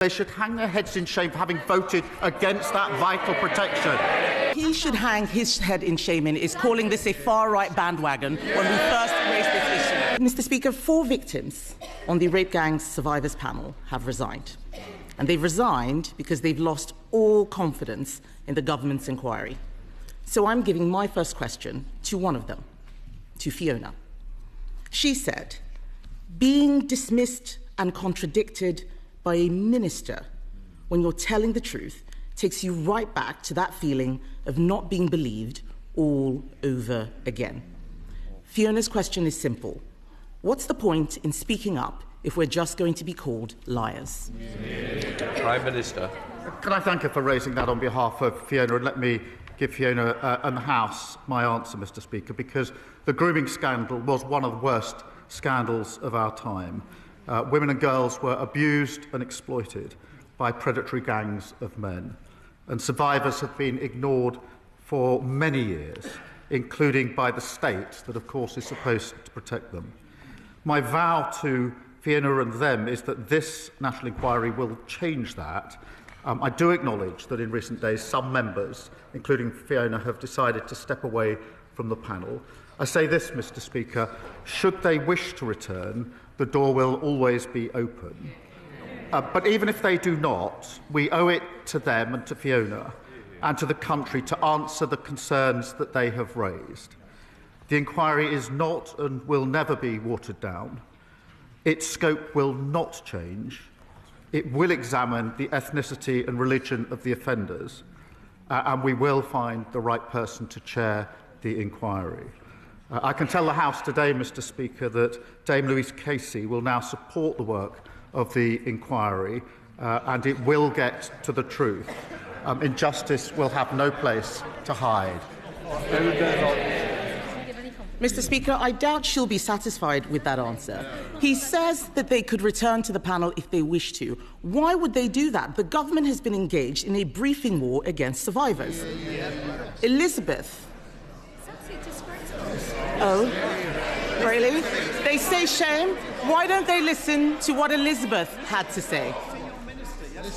They should hang their heads in shame for having voted against that vital protection. He should hang his head in shame and is calling this a far-right bandwagon when we first raised this issue. Mr. Speaker, 4 victims on the Rape Gang Survivors panel have resigned. And they've resigned because they've lost all confidence in the government's inquiry. So I'm giving my first question to one of them, to Fiona. She said, being dismissed and contradicted by a minister when you're telling the truth takes you right back to that feeling of not being believed all over again. Fiona's question is simple. What's the point in speaking up if we're just going to be called liars? Prime Minister. Can I thank her for raising that on behalf of Fiona, and let me give Fiona and the House my answer, Mr. Speaker, because the grooming scandal was one of the worst scandals of our time. Women and girls were abused and exploited by predatory gangs of men, and survivors have been ignored for many years, including by the state that, of course, is supposed to protect them. My vow to Fiona and them is that this national inquiry will change that. I do acknowledge that in recent days some members, including Fiona, have decided to step away from the panel. I say this, Mr. Speaker, should they wish to return, the door will always be open. But even if they do not, we owe it to them and to Fiona and to the country to answer the concerns that they have raised. The inquiry is not and will never be watered down. Its scope will not change. It will examine the ethnicity and religion of the offenders, and we will find the right person to chair the inquiry. I can tell the House today, Mr. Speaker, that Dame Louise Casey will now support the work of the inquiry, and it will get to the truth. Injustice will have no place to hide. Mr. Speaker, I doubt she'll be satisfied with that answer. He says that they could return to the panel if they wish to. Why would they do that? The government has been engaged in a briefing war against survivors. Elizabeth. Oh, really? They say shame? Why don't they listen to what Elizabeth had to say?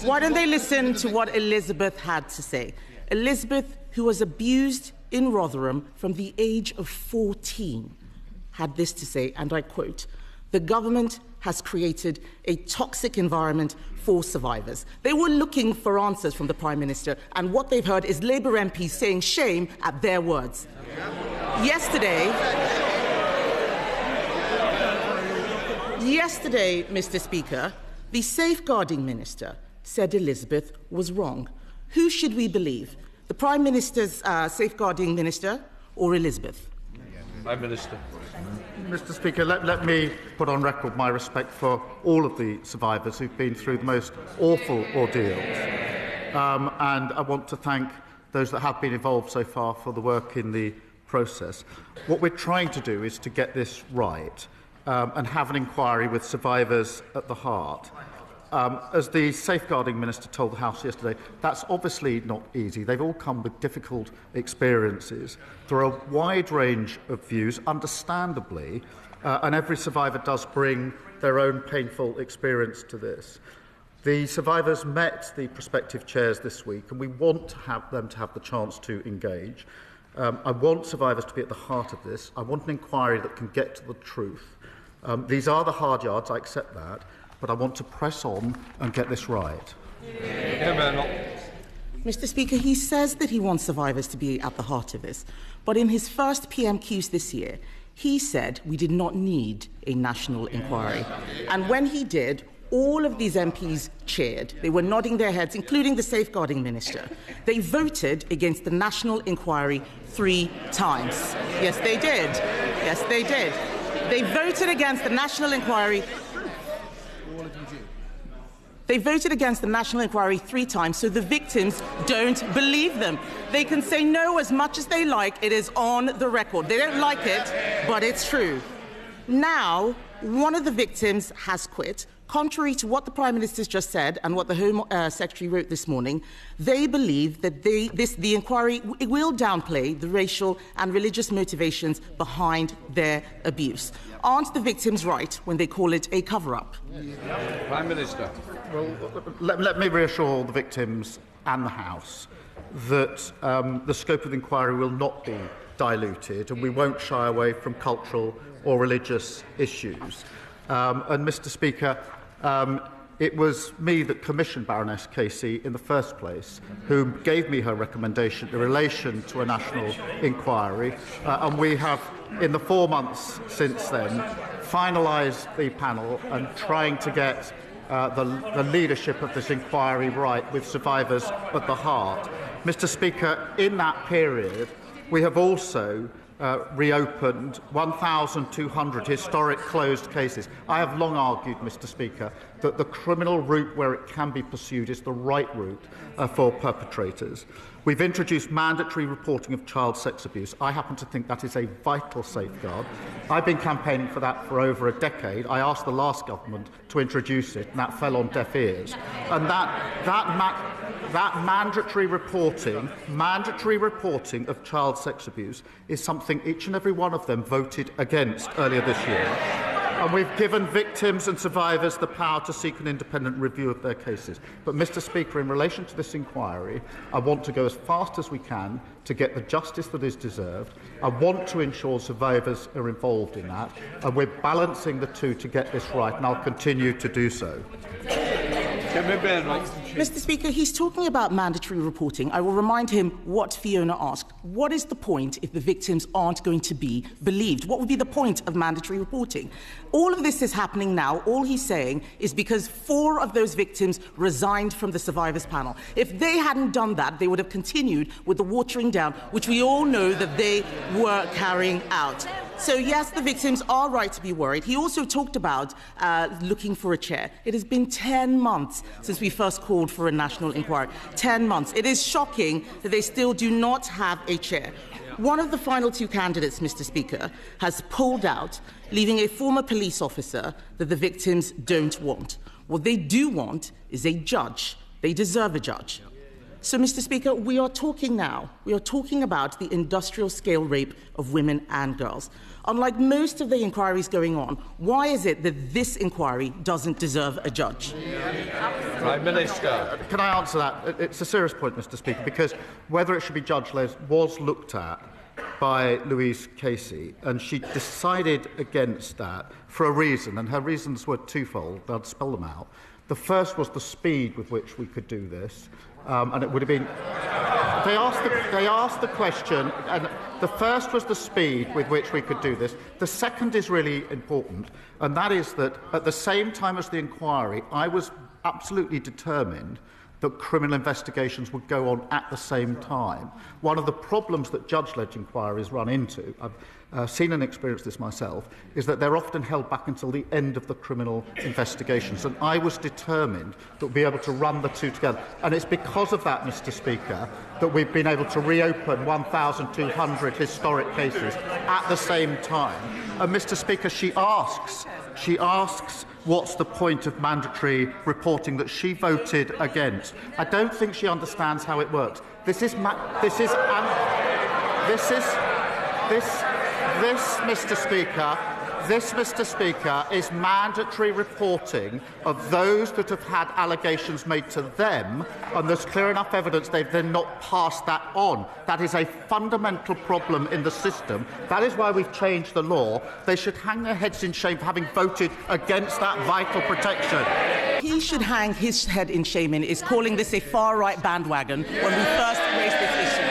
Why don't they listen to what Elizabeth had to say? Elizabeth, who was abused in Rotherham from the age of 14, had this to say, and I quote, "The government has created a toxic environment for survivors." They were looking for answers from the Prime Minister, and what they've heard is Labour MPs saying shame at their words. Yesterday, Mr. Speaker, the Safeguarding Minister said Elizabeth was wrong. Who should we believe? The Prime Minister's Safeguarding Minister or Elizabeth? Prime Minister. Mr. Speaker, let me put on record my respect for all of the survivors who've been through the most awful ordeals. And I want to thank those that have been involved so far for the work in the process. What we're trying to do is to get this right and have an inquiry with survivors at the heart. As the Safeguarding Minister told the House yesterday, that's obviously not easy. They've all come with difficult experiences. There are a wide range of views, understandably, and every survivor does bring their own painful experience to this. The survivors met the prospective chairs this week, and we want to have them to have the chance to engage. I want survivors to be at the heart of this. I want an inquiry that can get to the truth. These are the hard yards, I accept that, but I want to press on and get this right. Mr. Speaker, he says that he wants survivors to be at the heart of this, but in his first PMQs this year, he said we did not need a national inquiry. And when he did, all of these MPs cheered. They were nodding their heads, including the Safeguarding Minister. They voted against the national inquiry 3 times. Yes, they did. Yes, they did. They voted against the national inquiry. They voted against the national inquiry 3 times, so the victims don't believe them. They can say no as much as they like. It is on the record. They don't like it, but it's true. Now, one of the victims has quit. Contrary to what the Prime Minister's just said and what the Home Secretary wrote this morning, they believe that the inquiry will downplay the racial and religious motivations behind their abuse. Aren't the victims right when they call it a cover-up? Prime Minister. Well, let me reassure the victims and the House that the scope of the inquiry will not be diluted, and we won't shy away from cultural or religious issues. And, Mr. Speaker, it was me that commissioned Baroness Casey in the first place, who gave me her recommendation in relation to a national inquiry, and we have, in the 4 months since then, finalised the panel and trying to get the leadership of this inquiry right, with survivors at the heart. Mr. Speaker, in that period, we have also reopened 1,200 historic closed cases. I have long argued, Mr. Speaker, that the criminal route where it can be pursued is the right route for perpetrators. We've introduced mandatory reporting of child sex abuse. I happen to think that is a vital safeguard. I've been campaigning for that for over a decade. I asked the last government to introduce it, and that fell on deaf ears. And that mandatory reporting of child sex abuse is something each and every one of them voted against earlier this year. And we've given victims and survivors the power to seek an independent review of their cases. But, Mr. Speaker, in relation to this inquiry, I want to go as fast as we can to get the justice that is deserved. I want to ensure survivors are involved in that, and we're balancing the two to get this right, and I'll continue to do so. Mr. Speaker, he's talking about mandatory reporting. I will remind him what Fiona asked. What is the point if the victims aren't going to be believed? What would be the point of mandatory reporting? All of this is happening now. All he's saying is because 4 of those victims resigned from the survivors panel. If they hadn't done that, they would have continued with the watering down, which we all know that they were carrying out. So, yes, the victims are right to be worried. He also talked about looking for a chair. It has been 10 months since we first called for a national inquiry. 10 months. It is shocking that they still do not have a chair. One of the final 2 candidates, Mr. Speaker, has pulled out, leaving a former police officer that the victims don't want. What they do want is a judge. They deserve a judge. So, Mr. Speaker, we are talking now. We are talking about the industrial-scale rape of women and girls. Unlike most of the inquiries going on, why is it that this inquiry doesn't deserve a judge? Prime Minister. Can I answer that? It's a serious point, Mr. Speaker, because whether it should be judge-led was looked at by Louise Casey, and she decided against that for a reason, and her reasons were twofold. I'll spell them out. The first was the speed with which we could do this. And it would have been... They asked the question, and the first was the speed with which we could do this. The second is really important, and that is that at the same time as the inquiry, I was absolutely determined that criminal investigations would go on at the same time. One of the problems that judge-led inquiries run into, I've seen and experienced this myself, is that they're often held back until the end of the criminal investigations. And I was determined that we'd be able to run the two together. And it's because of that, Mr. Speaker, that we've been able to reopen 1,200 historic cases at the same time. And, Mr. Speaker, she asks, what's the point of mandatory reporting that she voted against? I don't think she understands how it works. This, Mr. Speaker, is mandatory reporting of those that have had allegations made to them, and there's clear enough evidence they've then not passed that on. That is a fundamental problem in the system. That is why we've changed the law. They should hang their heads in shame for having voted against that vital protection. He should hang his head in shame and is calling this a far-right bandwagon when we first raised this issue.